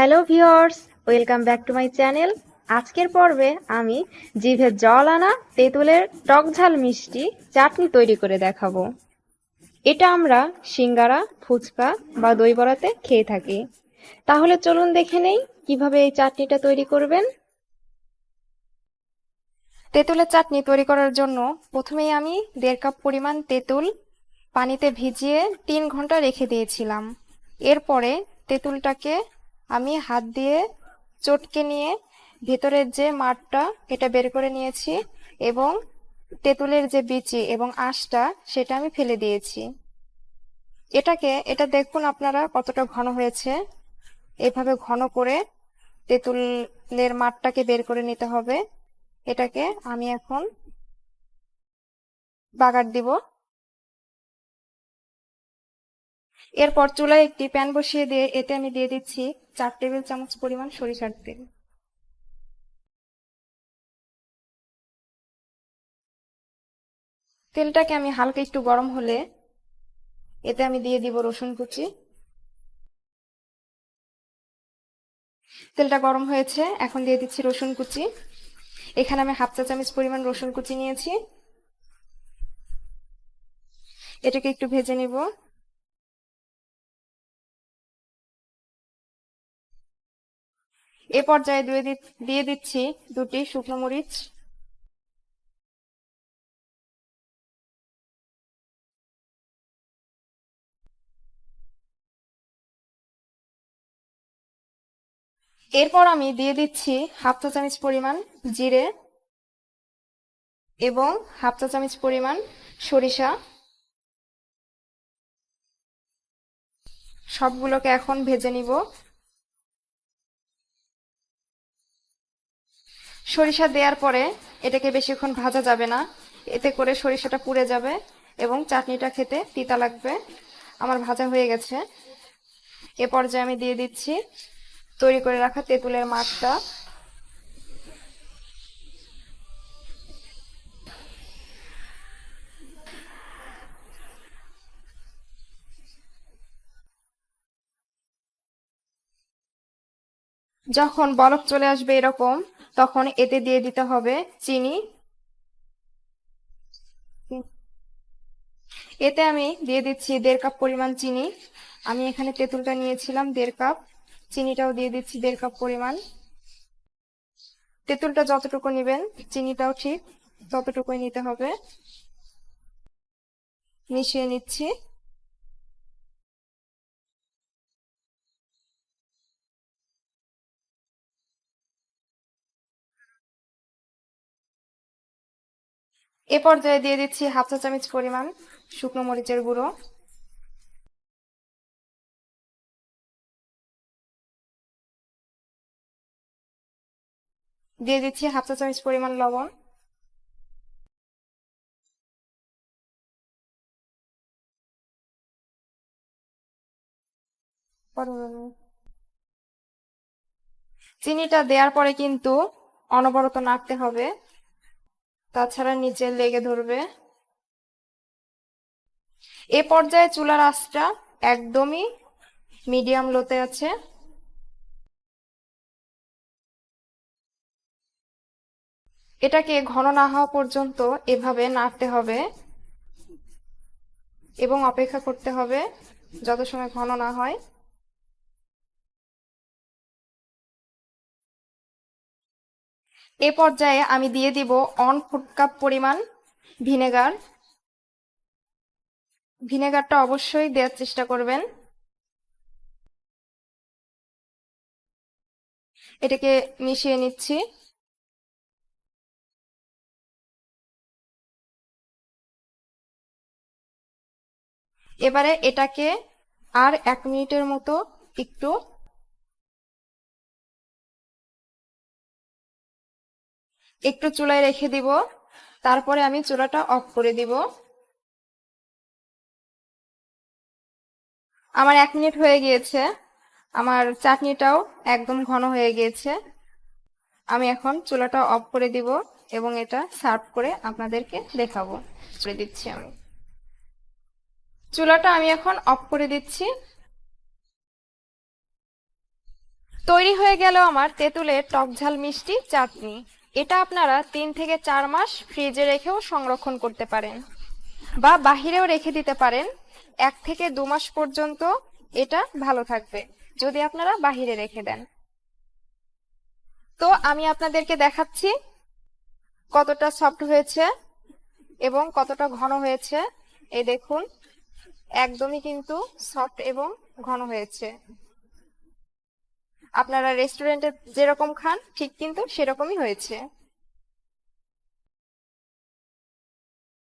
Hello viewers, welcome back to my channel. আজকের পর্বে আমি জিভে জল আনা তেঁতুলের টকঝাল মিষ্টি চাটনি তৈরি করে দেখাবো। এটা আমরা সিঙ্গারা, ফুচকা বা দই বড়াতে খেয়ে থাকি। তাহলে চলুন দেখে নেই কিভাবে এই চাটনিটা তৈরি করবেন। তেঁতুলের চাটনি তৈরি করার জন্য প্রথমেই আমি 1.5 কাপ পরিমাণ তেঁতুল পানিতে ভিজিয়ে 3 ঘন্টা রেখে দিয়েছিলাম। এরপরে তেঁতুলটাকে আমি হাত দিয়ে চটকে নিয়ে ভেতরের যে মাঠটা এটা বের করে নিয়েছি এবং তেঁতুলের যে বিচি এবং আঁশটা সেটা আমি ফেলে দিয়েছি। এটা দেখুন আপনারা কতটা ঘন হয়েছে। এভাবে ঘন করে তেঁতুলের মাঠটাকে বের করে নিতে হবে। এটাকে আমি এখন বাগার দিব। এরপর চুলায় একটি প্যান বসিয়ে দিয়ে এতে আমি দিয়ে দিচ্ছি 4 টেবিল চামচ পরিমাণ সরিষার তেল। তেলটাকে আমি হালকা একটু গরম হলে এতে আমি দিয়ে দিব রসুন কুচি। তেলটা গরম হয়েছে, এখন দিয়ে দিচ্ছি রসুন কুচি। এখানে আমি 1/2 চা চামচ পরিমাণ রসুন কুচি নিয়েছি। এটাকে একটু ভেজে নিব। এ পর্যায়ে দিয়ে দিচ্ছি 2টি শুকনো মরিচ। এরপর আমি দিয়ে দিচ্ছি 1/2 চা চামচ পরিমাণ জিরে এবং 1/2 চা চামচ পরিমাণ সরিষা। সবগুলোকে এখন ভেজে নিব। সরিষা দেওয়ার পরে এটাকে বেশিক্ষণ ভাজা যাবে না, এতে করে সরিষাটা পুড়ে যাবে এবং চাটনিটা খেতে তিতা লাগবে। আমার ভাজা হয়ে গেছে। এ পর্যায়ে আমি দিয়ে দিচ্ছি তৈরি করে রাখা তেঁতুলের মাঠটা। যখন বলক চলে আসবে এরকম, তখন এতে দিয়ে দিতে হবে চিনি। এতে আমি দিয়ে দিচ্ছি 1.5 কাপ পরিমাণ চিনি। আমি এখানে তেঁতুলটা নিয়েছিলাম 1.5 কাপ, চিনিটাও দিয়ে দিচ্ছি 1.5 কাপ পরিমাণ। তেঁতুলটা যতটুকু নেবেন চিনিটাও ঠিক ততটুকুই নিতে হবে। মিশিয়ে নিচ্ছি। এ পর্যায়ে দিয়ে দিচ্ছি 1/2 চা চামচ পরিমাণ শুকনো মরিচের গুঁড়ো। দিয়ে দিচ্ছি 1/2 চা চামচ পরিমাণ লবণ। চিনিটা দেওয়ার পরে কিন্তু অনবরত নাড়তে হবে, তাছাড়া নিচে লেগে ধরবে। এ পর্যায়ে চুলার আঁচটা একদমই মিডিয়াম লোতে আছে। এটাকে ঘন না হওয়া পর্যন্ত এভাবে নাড়তে হবে এবং অপেক্ষা করতে হবে যত সময় ঘন না হয়। এ পর্যায়ে আমি দিয়ে দিব 1/4 কাপ পরিমাণ ভিনেগার। ভিনেগারটা অবশ্যই দেওয়ার চেষ্টা করবেন। এটাকে মিশিয়ে নিচ্ছি। এবারে এটাকে আর 1 মিনিটের মতো একটু চুলায় রেখে দিব। তারপরে আমি চুলাটা অফ করে দিব। আমার 1 মিনিট হয়ে গিয়েছে। আমার চাটনিটাও একদম ঘন হয়ে গিয়েছে। আমি এখন চুলাটা অফ করে দিব এবং এটা সার্ভ করে আপনাদেরকে দেখাবো। করে দিচ্ছি আমি। চুলাটা আমি এখন অফ করে দিচ্ছি। তৈরি হয়ে গেল আমার তেঁতুলের টকঝাল মিষ্টি চাটনি। এটা আপনারা 3 থেকে 4 মাস ফ্রিজে রেখেও সংরক্ষণ করতে পারেন বা বাহিরেও রেখে দিতে পারেন। 1 থেকে 2 মাস পর্যন্ত এটা ভালো থাকবে যদি আপনারা বাহিরে রেখে দেন। তো আমি আপনাদেরকে দেখাচ্ছি কতটা সফট হয়েছে এবং কতটা ঘন হয়েছে। এই দেখুন, একদমই কিন্তু সফট এবং ঘন হয়েছে। আপনারা রেস্টুরেন্টে যেরকম খান ঠিক কিন্তু সেরকমই হয়েছে।